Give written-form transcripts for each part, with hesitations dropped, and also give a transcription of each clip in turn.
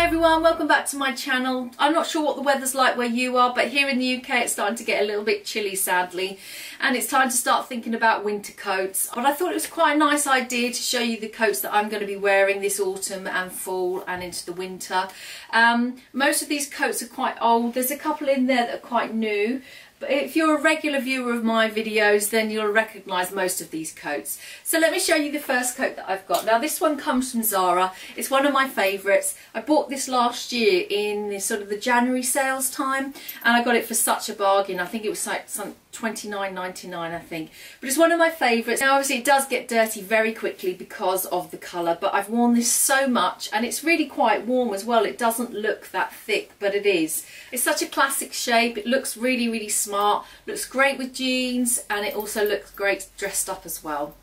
Hi everyone, welcome back to my channel. I'm not sure what the weather's like where you are, but here in the UK it's starting to get a little bit chilly sadly, and it's time to start thinking about winter coats. But I thought it was quite a nice idea to show you the coats that I'm going to be wearing this autumn and fall and into the winter. Most of these coats are quite old. There's a couple in there that are quite new. But if you're a regular viewer of my videos, then you'll recognise most of these coats. So let me show you the first coat that I've got. Now this one comes from Zara. It's one of my favourites. I bought this last year in the sort of the January sales time, and I got it for such a bargain. I think it was like some $29.99 I think. But it's one of my favourites. Now obviously it does get dirty very quickly because of the colour, but I've worn this so much and it's really quite warm as well. It doesn't look that thick, but it is. It's such a classic shape. It looks really, really smart. Looks great with jeans, and it also looks great dressed up as well.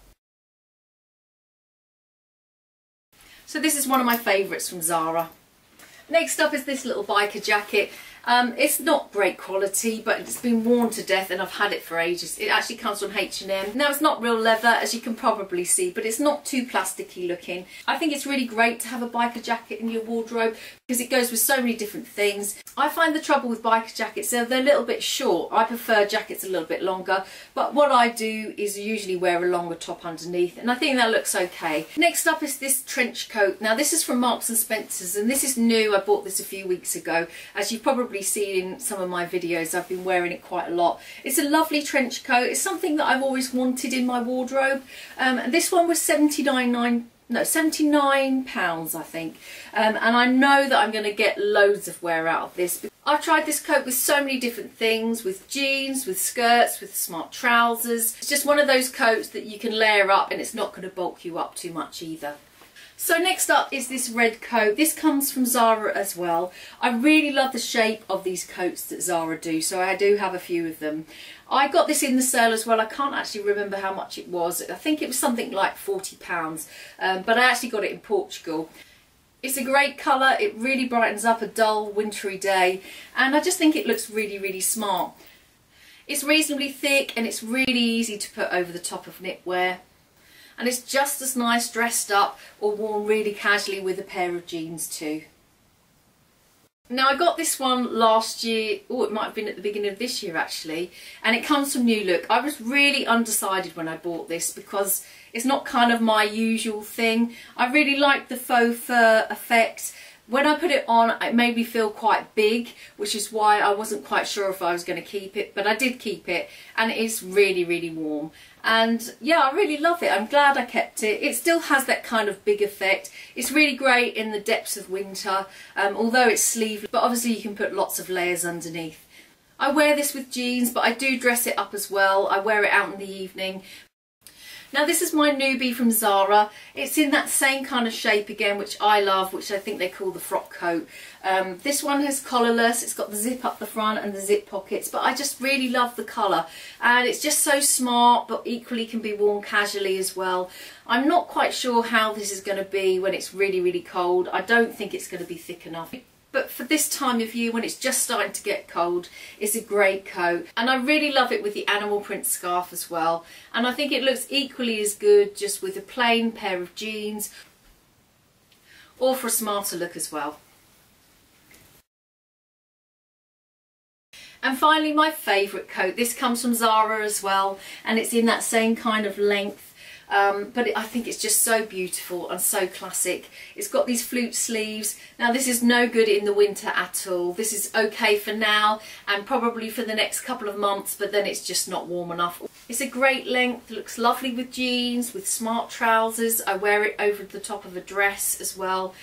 So this is one of my favourites from Zara. Next up is this little biker jacket. It's not great quality, but it's been worn to death and I've had it for ages. It actually comes from H&M. Now it's not real leather, as you can probably see, but it's not too plasticky looking. I think it's really great to have a biker jacket in your wardrobe because it goes with so many different things. I find the trouble with biker jackets, they're a little bit short. I prefer jackets a little bit longer, but what I do is usually wear a longer top underneath, and I think that looks okay. Next up is this trench coat. Now this is from Marks & Spencer's, and this is new. I bought this a few weeks ago. As you've probably seen in some of my videos, I've been wearing it quite a lot. It's a lovely trench coat. It's something that I've always wanted in my wardrobe. This one was £79 I think, and I know that I'm going to get loads of wear out of this. I've tried this coat with so many different things, with jeans, with skirts, with smart trousers. It's just one of those coats that you can layer up and it's not going to bulk you up too much either. So next up is this red coat. This comes from Zara as well. I really love the shape of these coats that Zara do, so I do have a few of them. I got this in the sale as well. I can't actually remember how much it was. I think it was something like £40, but I actually got it in Portugal. It's a great colour. It really brightens up a dull wintry day, and I just think it looks really, really smart. It's reasonably thick and it's really easy to put over the top of knitwear. And it's just as nice dressed up or worn really casually with a pair of jeans too. Now I got this one last year, oh it might have been at the beginning of this year actually, and it comes from New Look. I was really undecided when I bought this because it's not kind of my usual thing. I really like the faux fur effect. When I put it on, it made me feel quite big, which is why I wasn't quite sure if I was going to keep it, but I did keep it, and it is really, really warm. And yeah, I really love it. I'm glad I kept it. It still has that kind of big effect. It's really great in the depths of winter, although it's sleeveless, but obviously you can put lots of layers underneath. I wear this with jeans, but I do dress it up as well. I wear it out in the evening. Now this is my newbie from Zara. It's in that same kind of shape again, which I love, which I think they call the frock coat. This one has collarless, it's got the zip up the front and the zip pockets, but I just really love the colour, and it's just so smart, but equally can be worn casually as well. I'm not quite sure how this is going to be when it's really, really cold. I don't think it's going to be thick enough. But for this time of year when it's just starting to get cold, it's a great coat. And I really love it with the animal print scarf as well. And I think it looks equally as good just with a plain pair of jeans, or for a smarter look as well. And finally, my favourite coat. This comes from Zara as well, and it's in that same kind of length. But I think it's just so beautiful and so classic. It's got these flute sleeves. Now this is no good in the winter at all. This is okay for now and probably for the next couple of months, but then it's just not warm enough. It's a great length, looks lovely with jeans, with smart trousers. I wear it over the top of a dress as well.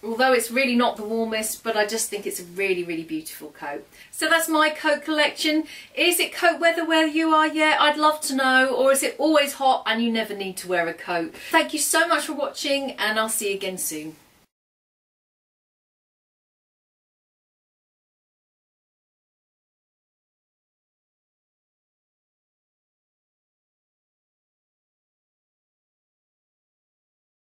Although it's really not the warmest, but I just think it's a really, really beautiful coat. So that's my coat collection. Is it coat weather where you are yet? I'd love to know. Or is it always hot and you never need to wear a coat? Thank you so much for watching, and I'll see you again soon.